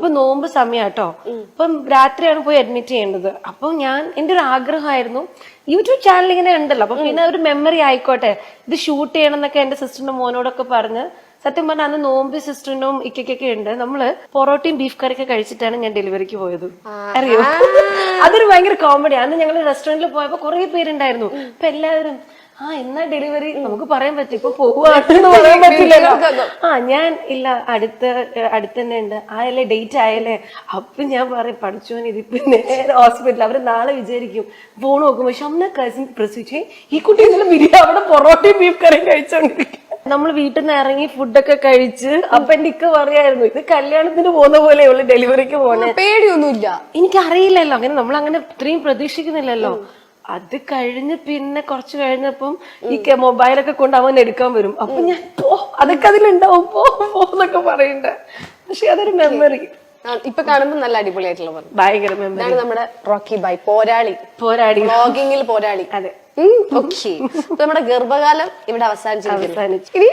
അപ്പൊ നോമ്പ് സമയാട്ടോ. അപ്പം രാത്രിയാണ് പോയി അഡ്മിറ്റ് ചെയ്യേണ്ടത്. അപ്പൊ എന്റെ ഒരു ആഗ്രഹമായിരുന്നു, യൂട്യൂബ് ചാനൽ ഇങ്ങനെ ഉണ്ടല്ലോ, അപ്പൊ പിന്നെ ഒരു മെമ്മറി ആയിക്കോട്ടെ, ഇത് ഷൂട്ട് ചെയ്യണം എന്നൊക്കെ എന്റെ സിസ്റ്ററിന്റെ മോനോടൊക്കെ പറഞ്ഞ്. സത്യം പറഞ്ഞാൽ അന്ന് നോമ്പ് സിസ്റ്ററിനും ഇക്കൊക്കെ ഉണ്ട്. നമ്മള് പൊറോട്ടയും ബീഫ് കറിയൊക്കെ കഴിച്ചിട്ടാണ് ഞാൻ ഡെലിവറിക്ക് പോയത്. അറിയോ? അതൊരു ഭയങ്കര കോമഡി. അന്ന് ഞങ്ങൾ റെസ്റ്റോറന്റിൽ പോയപ്പോ കുറെ പേരുണ്ടായിരുന്നു. അപ്പൊ എല്ലാവരും എന്നാ ഡെലിവറി നമുക്ക് പറയാൻ പറ്റും, ഇപ്പൊ പോവാന്ന് പറയാൻ പറ്റില്ലല്ലോ. ഞാൻ ഇല്ല, അടുത്ത് തന്നെ ഉണ്ട്, ആയല്ലേ, ഡേറ്റ് ആയല്ലേ. അപ്പൊ ഞാൻ പറയും, പഠിച്ചോൻ ഇതിപ്പോ നേരെ ഹോസ്പിറ്റൽ, അവര് നാളെ വിചാരിക്കും. ഫോൺ നോക്കുമ്പോ ഷംന കസിൻ പ്രസവിച്ചേ, ഈ കുട്ടി ഇന്നലെ ബിരിയാണി അവിടെ പൊറോട്ടയും ബീഫ് കറിയും കഴിച്ചോണ്ടിരിക്കും. നമ്മൾ വീട്ടിൽ നിന്ന് ഇറങ്ങി ഫുഡൊക്കെ കഴിച്ച് അപ്പൊ എന്റെ ഇക്ക പറയായിരുന്നു, ഇത് കല്യാണത്തിന് പോകുന്ന പോലെ ഉള്ളു ഡെലിവറിക്ക് പോണേ. പേടിയൊന്നുമില്ല. എനിക്കറിയില്ലല്ലോ, അങ്ങനെ നമ്മളങ്ങനെ ഇത്രയും പ്രതീക്ഷിക്കുന്നില്ലല്ലോ. അത് കഴിഞ്ഞ് പിന്നെ കുറച്ച് കഴിഞ്ഞപ്പം ഈ മൊബൈലൊക്കെ കൊണ്ട് അവൻ എടുക്കാൻ വരും. അപ്പൊ ഞാൻ അതൊക്കെ അതിലുണ്ടാവും, പോന്നൊക്കെ പറയണ്ട. പക്ഷെ അതൊരു മെമ്മറി. ഇപ്പൊ കാണുമ്പോ നല്ല അടിപൊളിയായിട്ടുള്ള ഭയങ്കര മെമ്മറി. നമ്മുടെ റോക്കി ബൈ പോരാളി വ്ളോഗിങ്ങിൽ പോരാളി. അതെ. ഓക്കെ, നമ്മുടെ ഗർഭകാലം ഇവിടെ അവസാനിച്ചു. ഇനി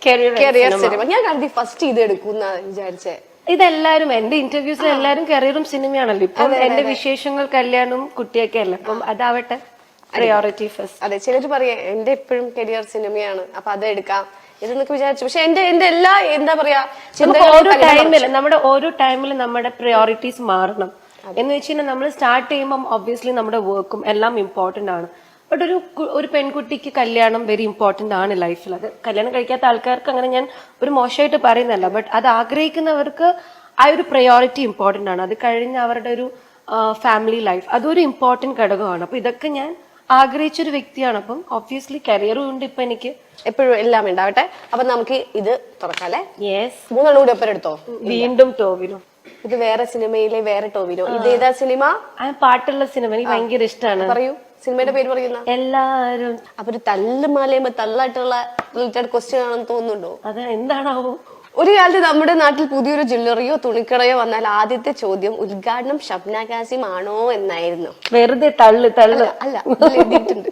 കരിയർ സിനിമ. ഞാൻ കരുതി ഫസ്റ്റ് ഇത് എടുക്കുന്ന വിചാരിച്ചേ. ഇതെല്ലാരും എന്റെ ഇന്റർവ്യൂസിൽ എല്ലാരും കരിയറും സിനിമയാണല്ലോ. ഇപ്പം എന്റെ വിശേഷങ്ങൾ കല്യാണവും കുട്ടിയൊക്കെ അല്ല, അപ്പം അതാവട്ടെ പ്രയോറിറ്റി ഫസ്റ്റ്. അതെ, ചിലര് പറയാ എന്റെ എപ്പോഴും കരിയർ സിനിമയാണ്, അപ്പൊ അത് എടുക്കാം ഇതെന്നൊക്കെ വിചാരിച്ചു. പക്ഷെ എന്റെ എല്ലാ എന്താ പറയാ, ഓരോ ടൈമിൽ നമ്മുടെ പ്രയോറിറ്റീസ് മാറണം. എന്ന് വെച്ച് കഴിഞ്ഞാൽ നമ്മൾ സ്റ്റാർട്ട് ചെയ്യുമ്പോൾ ഒബ്വിയസ്ലി നമ്മുടെ വർക്കും എല്ലാം ഇമ്പോർട്ടന്റ് ആണ്. ബട്ട് ഒരു പെൺകുട്ടിക്ക് കല്യാണം വെരി ഇമ്പോർട്ടന്റ് ആണ് ലൈഫിൽ. അത് കല്യാണം കഴിക്കാത്ത ആൾക്കാർക്ക് അങ്ങനെ ഞാൻ ഒരു മോശമായിട്ട് പറയുന്നല്ല, ബട്ട് അത് ആഗ്രഹിക്കുന്നവർക്ക് ആ ഒരു പ്രയോറിറ്റി ഇമ്പോർട്ടന്റ് ആണ്. അത് കഴിഞ്ഞ് അവരുടെ ഒരു ഫാമിലി ലൈഫ് അതൊരു ഇമ്പോർട്ടന്റ് ഘടകമാണ്. അപ്പൊ ഇതൊക്കെ ഞാൻ ആഗ്രഹിച്ചൊരു വ്യക്തിയാണ്. അപ്പം ഒബ്വിയസ്ലി കരിയറും ഉണ്ട് ഇപ്പൊ എനിക്ക്. എപ്പോഴും എല്ലാം ഉണ്ടാവട്ടെ. അപ്പൊ നമുക്ക് ഇത് തുറക്കാല്ലേ? യെസ്. 3 കൂടി ഒപ്പം എടുത്തോ. വീണ്ടും ടോവിനോ. ഇത് വേറെ സിനിമയിലെ വേറെ ടോവിനോ. ഇത് ഏതാ സിനിമ? പാട്ടുള്ള സിനിമ എനിക്ക് ഭയങ്കര ഇഷ്ടമാണ്. പറയൂ, സിനിമയുടെ പേര് പറയുന്ന. എല്ലാരും. അപ്പൊ ഒരു തല്ലുമാലയുമ്പോ തള്ളായിട്ടുള്ള റിലേറ്റഡ് ക്വസ്റ്റ്യൻ ആണെന്ന് തോന്നുന്നുണ്ടോ? അത് എന്താണാവോ? ഒരു കാലത്ത് നമ്മുടെ നാട്ടിൽ പുതിയൊരു ജ്വല്ലറിയോ തുണിക്കടയോ വന്നാൽ ആദ്യത്തെ ചോദ്യം ഉദ്ഘാടനം ഷബ്ന കാസിം ആണോ എന്നായിരുന്നു. വെറുതെ തള്ളു അല്ല, എഴുതിയിട്ടുണ്ട്.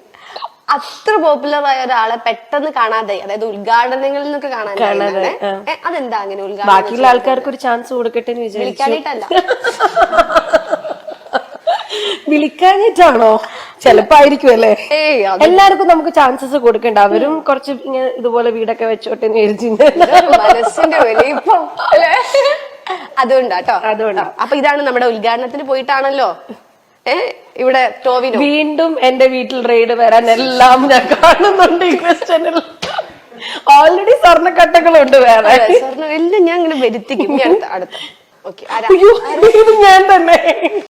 അത്ര പോപ്പുലർ ആയ ഒരാളെ പെട്ടെന്ന് കാണാതെ, അതായത് ഉദ്ഘാടനങ്ങളിൽ നിന്നൊക്കെ കാണാതെ. അതെന്താ അങ്ങനെ? ബാക്കിയുള്ള ആൾക്കാർക്ക് ഒരു ചാൻസ് കൊടുക്കട്ടെ എന്ന് വിചാരിക്കാനായിട്ടല്ല. വിളിക്കാനായിട്ടാണോ? ചിലപ്പോ ആയിരിക്കും അല്ലേ. എല്ലാവർക്കും നമുക്ക് ചാൻസസ് കൊടുക്കണ്ട. അവരും കുറച്ച് ഇങ്ങനെ ഇതുപോലെ വീടൊക്കെ വെച്ചോട്ടെ മനസ്സിന്റെ വലിപ്പം അതുകൊണ്ടാട്ടോ. അപ്പൊ ഇതാണ് നമ്മുടെ ഉദ്ഘാടനത്തിന് പോയിട്ടാണല്ലോ ഇവിടെ ടോവിനോ. വീണ്ടും എന്റെ വീട്ടിൽ റെയ്ഡ് വരാൻ എല്ലാം ഞാൻ കാണുന്നുണ്ട്. ഈ ക്വസ്റ്റ്യനിൽ ഓൾറെഡി സ്വർണ്ണക്കട്ടകളുണ്ട്. വേറെ സ്വർണ്ണം എല്ലാം ഞാൻ ഇങ്ങനെ വരുത്തിക്കും. അടുത്ത ഓക്കെ, ഞാൻ തന്നെ.